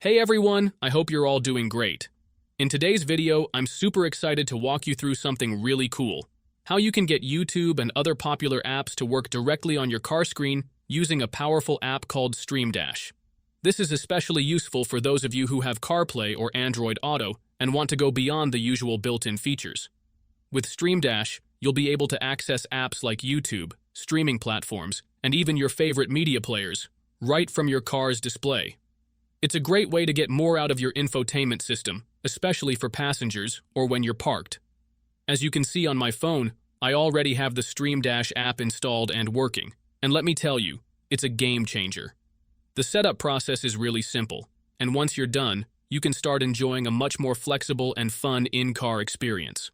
Hey everyone, I hope you're all doing great. In today's video, I'm super excited to walk you through something really cool. How you can get YouTube and other popular apps to work directly on your car screen using a powerful app called Stream Dash. This is especially useful for those of you who have CarPlay or Android Auto and want to go beyond the usual built-in features. With Stream Dash, you'll be able to access apps like YouTube, streaming platforms, and even your favorite media players, right from your car's display. It's a great way to get more out of your infotainment system, especially for passengers or when you're parked. As you can see on my phone, I already have the Stream Dash app installed and working, and let me tell you, it's a game changer. The setup process is really simple, and once you're done, you can start enjoying a much more flexible and fun in-car experience.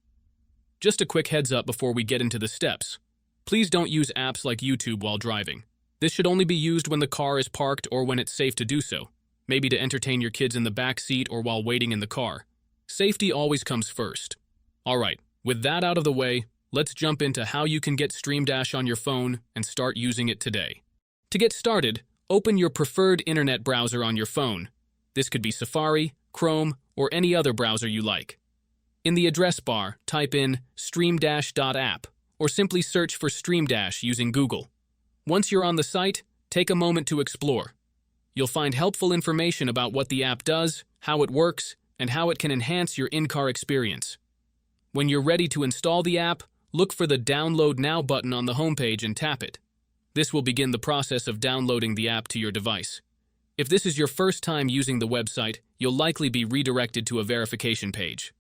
Just a quick heads up before we get into the steps. Please don't use apps like YouTube while driving. This should only be used when the car is parked or when it's safe to do so. Maybe to entertain your kids in the back seat or while waiting in the car. Safety always comes first. Alright, with that out of the way, let's jump into how you can get Stream Dash on your phone and start using it today. To get started, open your preferred internet browser on your phone. This could be Safari, Chrome, or any other browser you like. In the address bar, type in streamdash.app or simply search for Stream Dash using Google. Once you're on the site, take a moment to explore. You'll find helpful information about what the app does, how it works, and how it can enhance your in-car experience. When you're ready to install the app, look for the Download Now button on the homepage and tap it. This will begin the process of downloading the app to your device. If this is your first time using the website, you'll likely be redirected to a verification page.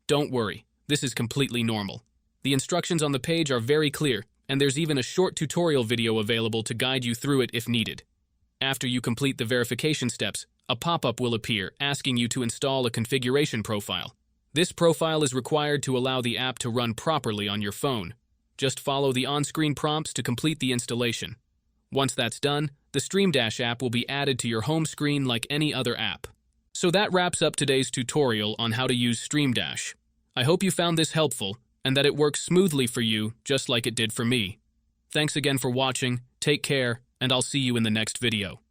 Don't worry, this is completely normal. The instructions on the page are very clear, and there's even a short tutorial video available to guide you through it if needed. After you complete the verification steps, a pop-up will appear asking you to install a configuration profile. This profile is required to allow the app to run properly on your phone. Just follow the on-screen prompts to complete the installation. Once that's done, the Stream Dash app will be added to your home screen like any other app. So that wraps up today's tutorial on how to use Stream Dash. I hope you found this helpful and that it works smoothly for you just like it did for me. Thanks again for watching, take care, and I'll see you in the next video.